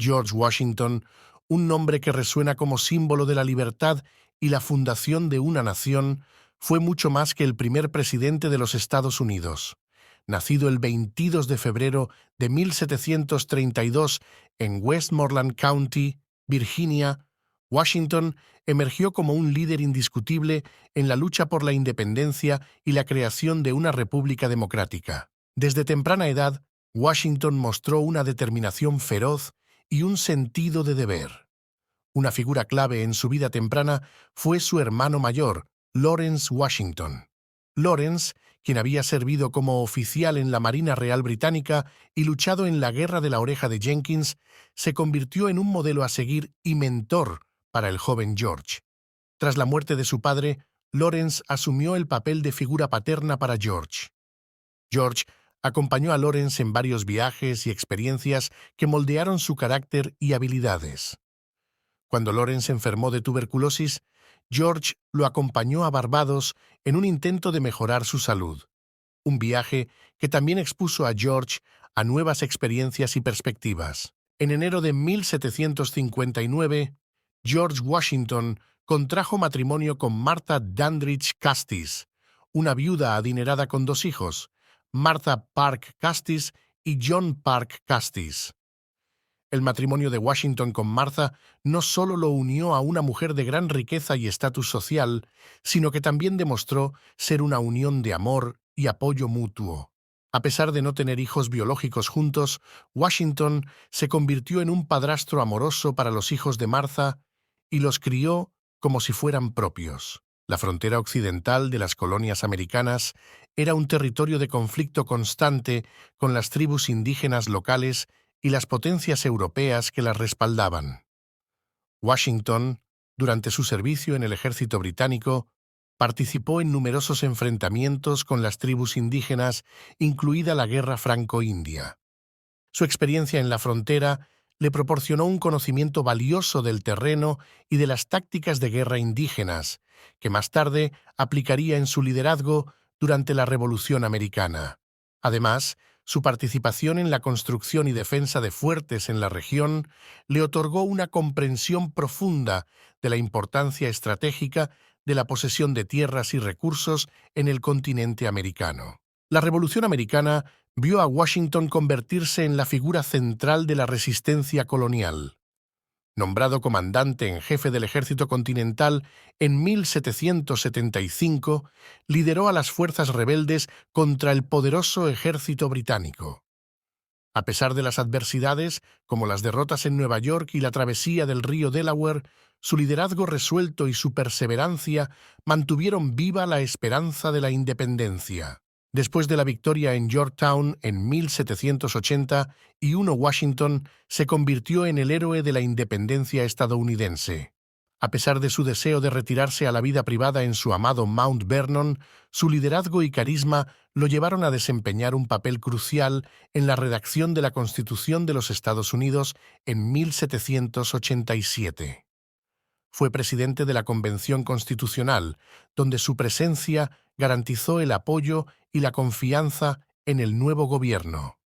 George Washington, un nombre que resuena como símbolo de la libertad y la fundación de una nación, fue mucho más que el primer presidente de los Estados Unidos. Nacido el 22 de febrero de 1732 en Westmoreland County, Virginia, Washington emergió como un líder indiscutible en la lucha por la independencia y la creación de una república democrática. Desde temprana edad, Washington mostró una determinación feroz y un sentido de deber. Una figura clave en su vida temprana fue su hermano mayor, Lawrence Washington. Lawrence, quien había servido como oficial en la Marina Real Británica y luchado en la Guerra de la Oreja de Jenkins, se convirtió en un modelo a seguir y mentor para el joven George. Tras la muerte de su padre, Lawrence asumió el papel de figura paterna para George. George acompañó a Lawrence en varios viajes y experiencias que moldearon su carácter y habilidades. Cuando Lawrence enfermó de tuberculosis, George lo acompañó a Barbados en un intento de mejorar su salud. Un viaje que también expuso a George a nuevas experiencias y perspectivas. En enero de 1759, George Washington contrajo matrimonio con Martha Dandridge Custis, una viuda adinerada con 2 hijos, Martha Parke Custis y John Parke Custis. El matrimonio de Washington con Martha no solo lo unió a una mujer de gran riqueza y estatus social, sino que también demostró ser una unión de amor y apoyo mutuo. A pesar de no tener hijos biológicos juntos, Washington se convirtió en un padrastro amoroso para los hijos de Martha y los crió como si fueran propios. La frontera occidental de las colonias americanas era un territorio de conflicto constante con las tribus indígenas locales y las potencias europeas que las respaldaban. Washington, durante su servicio en el ejército británico, participó en numerosos enfrentamientos con las tribus indígenas, incluida la Guerra Franco-India. Su experiencia en la frontera le proporcionó un conocimiento valioso del terreno y de las tácticas de guerra indígenas, que más tarde aplicaría en su liderazgo durante la Revolución Americana. Además, su participación en la construcción y defensa de fuertes en la región le otorgó una comprensión profunda de la importancia estratégica de la posesión de tierras y recursos en el continente americano. La Revolución Americana vio a Washington convertirse en la figura central de la resistencia colonial. Nombrado comandante en jefe del ejército continental en 1775, lideró a las fuerzas rebeldes contra el poderoso ejército británico. A pesar de las adversidades, como las derrotas en Nueva York y la travesía del río Delaware, su liderazgo resuelto y su perseverancia mantuvieron viva la esperanza de la independencia. Después de la victoria en Yorktown en 1780, Washington se convirtió en el héroe de la independencia estadounidense. A pesar de su deseo de retirarse a la vida privada en su amado Mount Vernon, su liderazgo y carisma lo llevaron a desempeñar un papel crucial en la redacción de la Constitución de los Estados Unidos en 1787. Fue presidente de la Convención Constitucional, donde su presencia garantizó el apoyo y la confianza en el nuevo gobierno.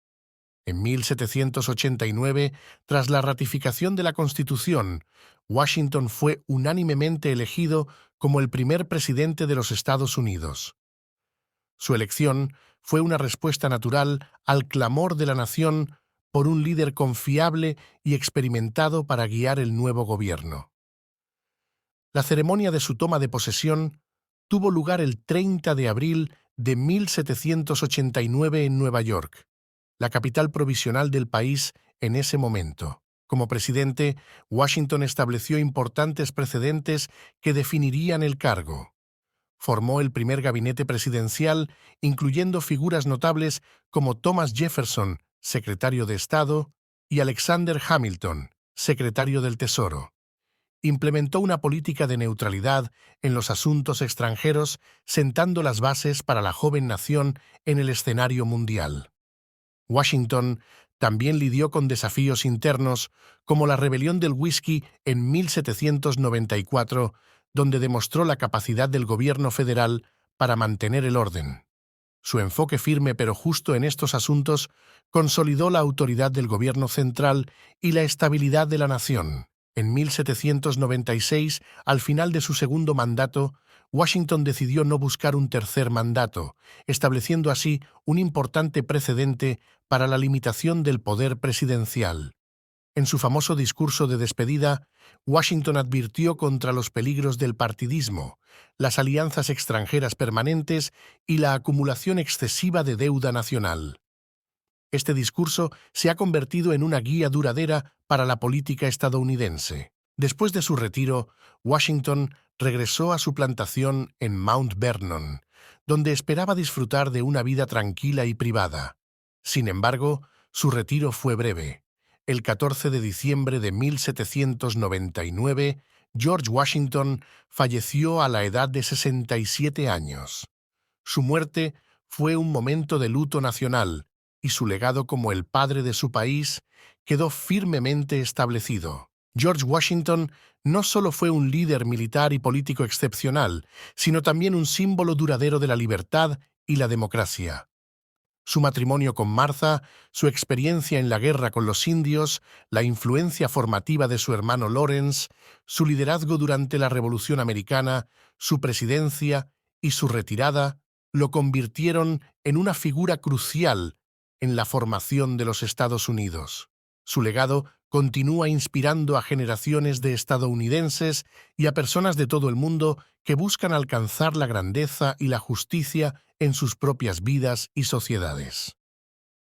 En 1789, tras la ratificación de la Constitución, Washington fue unánimemente elegido como el primer presidente de los Estados Unidos. Su elección fue una respuesta natural al clamor de la nación por un líder confiable y experimentado para guiar el nuevo gobierno. La ceremonia de su toma de posesión tuvo lugar el 30 de abril de 1789 en Nueva York, la capital provisional del país en ese momento. Como presidente, Washington estableció importantes precedentes que definirían el cargo. Formó el primer gabinete presidencial, incluyendo figuras notables como Thomas Jefferson, secretario de Estado, y Alexander Hamilton, secretario del Tesoro. Implementó una política de neutralidad en los asuntos extranjeros, sentando las bases para la joven nación en el escenario mundial. Washington también lidió con desafíos internos, como la rebelión del whisky en 1794, donde demostró la capacidad del gobierno federal para mantener el orden. Su enfoque firme pero justo en estos asuntos consolidó la autoridad del gobierno central y la estabilidad de la nación. En 1796, al final de su segundo mandato, Washington decidió no buscar un tercer mandato, estableciendo así un importante precedente para la limitación del poder presidencial. En su famoso discurso de despedida, Washington advirtió contra los peligros del partidismo, las alianzas extranjeras permanentes y la acumulación excesiva de deuda nacional. Este discurso se ha convertido en una guía duradera para la política estadounidense. Después de su retiro, Washington regresó a su plantación en Mount Vernon, donde esperaba disfrutar de una vida tranquila y privada. Sin embargo, su retiro fue breve. El 14 de diciembre de 1799, George Washington falleció a la edad de 67 años. Su muerte fue un momento de luto nacional, y su legado como el padre de su país quedó firmemente establecido. George Washington no solo fue un líder militar y político excepcional, sino también un símbolo duradero de la libertad y la democracia. Su matrimonio con Martha, su experiencia en la guerra con los indios, la influencia formativa de su hermano Lawrence, su liderazgo durante la Revolución Americana, su presidencia y su retirada lo convirtieron en una figura crucial en la formación de los Estados Unidos. Su legado continúa inspirando a generaciones de estadounidenses y a personas de todo el mundo que buscan alcanzar la grandeza y la justicia en sus propias vidas y sociedades.